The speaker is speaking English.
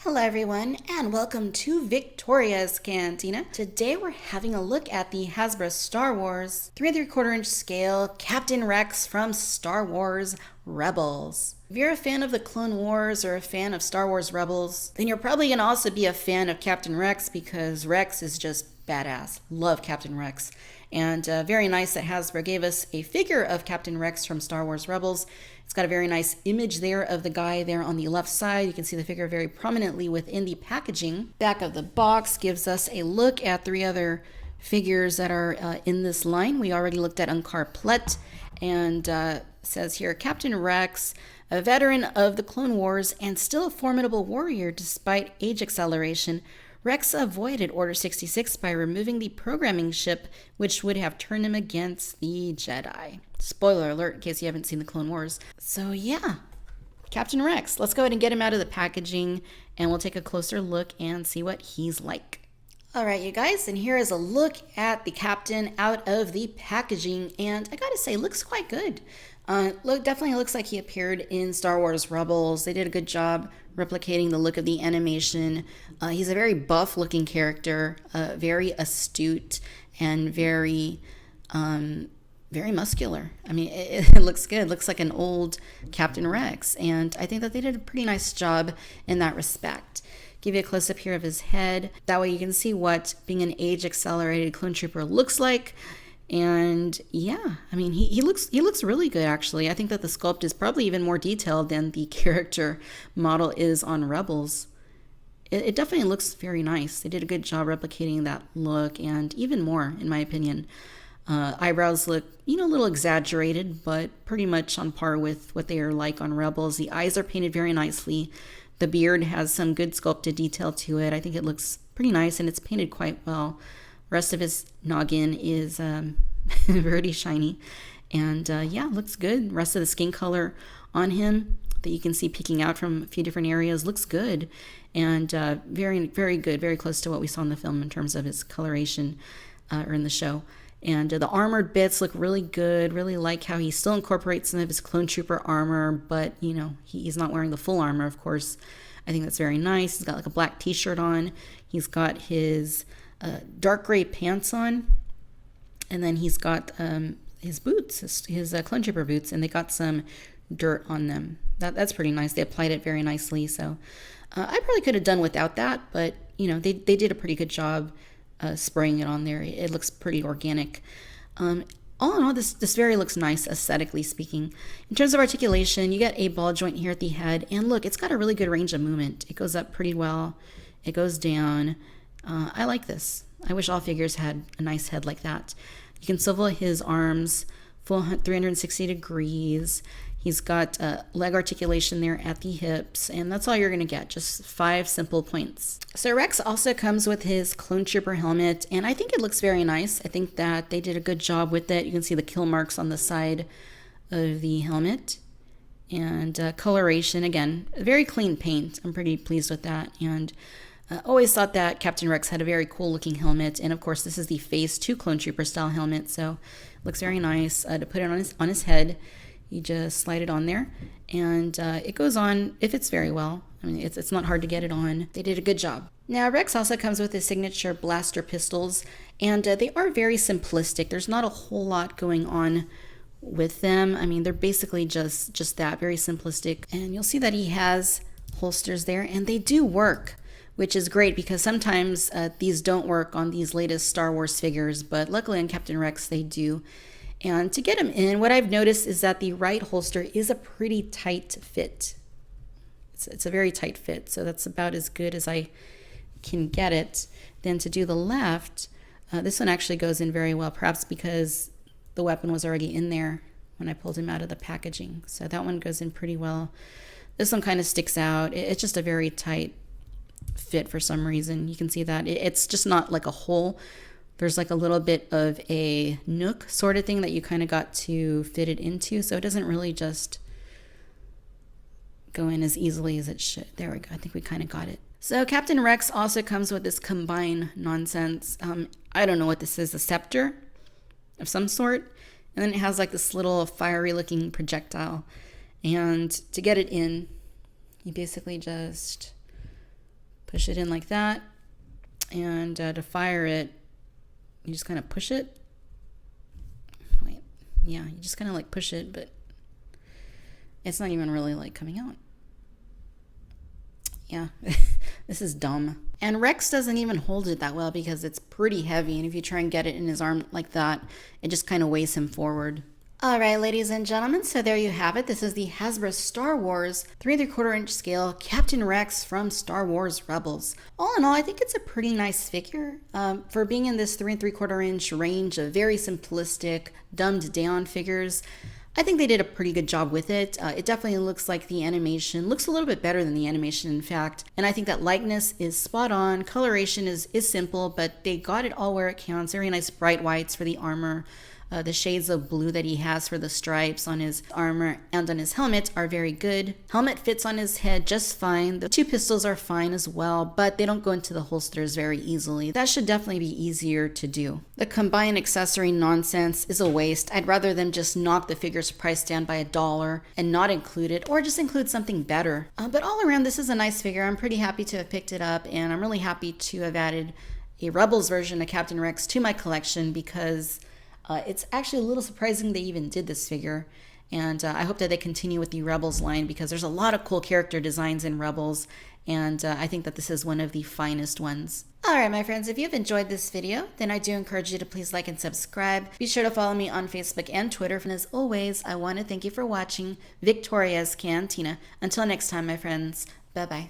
Hello everyone and welcome to Victoria's Cantina. Today we're having a look at the Hasbro Star Wars 3 3/4 inch scale Captain Rex from Star Wars Rebels. If you're a fan of the Clone Wars or a fan of Star Wars Rebels, then you're probably going to also be a fan of Captain Rex because Rex is just badass. Love Captain Rex. And very nice that Hasbro gave us a figure of Captain Rex from Star Wars Rebels. It's got a very nice image there of the guy there on the left side. You can see the figure very prominently within the packaging. Back of the box gives us a look at 3 other figures that are in this line. We already looked at Unkar Plutt, and says here, Captain Rex, a veteran of the Clone Wars and still a formidable warrior despite age acceleration, Rex avoided Order 66 by removing the programming chip, which would have turned him against the Jedi. Spoiler alert in case you haven't seen the Clone Wars. So yeah, Captain Rex. Let's go ahead and get him out of the packaging and we'll take a closer look and see what he's like. All right, you guys, and here is a look at the Captain out of the packaging, and I gotta say, looks quite good. Definitely looks like he appeared in Star Wars Rebels. They did a good job replicating the look of the animation. He's a very buff-looking character, very astute, and very muscular. I mean, it looks good. It looks like an old Captain Rex, and I think that they did a pretty nice job in that respect. Give you a close-up here of his head. That way you can see what being an age-accelerated clone trooper looks like. And yeah, I mean, he looks really good, actually. I think that the sculpt is probably even more detailed than the character model is on Rebels. It definitely looks very nice. They did a good job replicating that look, and even more, in my opinion. Eyebrows look, a little exaggerated, but pretty much on par with what they are like on Rebels. The eyes are painted very nicely. The beard has some good sculpted detail to it. I think it looks pretty nice, and it's painted quite well. The rest of his noggin is very shiny, and yeah, looks good. The rest of the skin color on him that you can see peeking out from a few different areas looks good, and very, very good, very close to what we saw in the film in terms of his coloration or in the show. And the armored bits look really good. Really like how he still incorporates some of his clone trooper armor, but he's not wearing the full armor, of course. I think that's very nice. He's got like a black t-shirt on. He's got his dark gray pants on, and then he's got his boots, his clone trooper boots, and they got some dirt on them. That's pretty nice. They applied it very nicely. So I probably could have done without that, but they did a pretty good job spraying it on there. It looks pretty organic. All in all, this very looks nice, aesthetically speaking. In terms of articulation, you get a ball joint here at the head, and look, it's got a really good range of movement. It goes up pretty well. It goes down. I like this. I wish all figures had a nice head like that. You can swivel his arms full 360 degrees. He's got leg articulation there at the hips, and that's all you're going to get, just 5 simple points. So Rex also comes with his clone trooper helmet, and I think it looks very nice. I think that they did a good job with it. You can see the kill marks on the side of the helmet. And coloration, again, very clean paint. I'm pretty pleased with that. And always thought that Captain Rex had a very cool looking helmet, and of course this is the Phase 2 Clone Trooper style helmet, so it looks very nice. To put it on his head, you just slide it on there, and it goes on. It fits very well. I mean, it's not hard to get it on. They did a good job. Now Rex also comes with his signature blaster pistols, and they are very simplistic. There's not a whole lot going on with them. I mean, they're basically just that, very simplistic. And you'll see that he has holsters there, and they do work, which is great because sometimes these don't work on these latest Star Wars figures, but luckily on Captain Rex they do. And to get him in, what I've noticed is that the right holster is a pretty tight fit. It's a very tight fit, so that's about as good as I can get it. Then to do the left, this one actually goes in very well, perhaps because the weapon was already in there when I pulled him out of the packaging. So that one goes in pretty well. This one kind of sticks out. It's just a very tight fit for some reason. You can see that it's just not like a hole. There's like a little bit of a nook sort of thing that you kind of got to fit it into, so it doesn't really just go in as easily as it should. There we go. I think we kind of got it. So Captain Rex also comes with this combine nonsense. I don't know what this is, a scepter of some sort, and then it has like this little fiery looking projectile, and to get it in, you basically just Push it in like that. And to fire it, you just kind of push it. Wait, yeah, you just kind of like push it, but it's not even really like coming out. Yeah, this is dumb. And Rex doesn't even hold it that well because it's pretty heavy. And if you try and get it in his arm like that, it just kind of weighs him forward. All right, ladies and gentlemen, so there you have it. This is the Hasbro Star Wars 3 3/4 inch scale Captain Rex from Star Wars Rebels. All in all, I think it's a pretty nice figure. For being in this 3 3/4 inch range of very simplistic, dumbed down figures, I think they did a pretty good job with it. It definitely looks like the animation, looks a little bit better than the animation, in fact. And I think that likeness is spot on. Coloration is simple, but they got it all where it counts. Very nice bright whites for the armor. The shades of blue that he has for the stripes on his armor and on his helmet are very good. Helmet fits on his head just fine. The 2 pistols are fine as well, but they don't go into the holsters very easily. That should definitely be easier to do. The combined accessory nonsense is a waste. I'd rather them just knock the figure's price down by $1 and not include it, or just include something better. But all around, this is a nice figure. I'm pretty happy to have picked it up, and I'm really happy to have added a Rebels version of Captain Rex to my collection because it's actually a little surprising they even did this figure. And I hope that they continue with the Rebels line because there's a lot of cool character designs in Rebels. And I think that this is one of the finest ones. All right, my friends, if you've enjoyed this video, then I do encourage you to please like and subscribe. Be sure to follow me on Facebook and Twitter. And as always, I want to thank you for watching Victoria's Cantina. Until next time, my friends, bye-bye.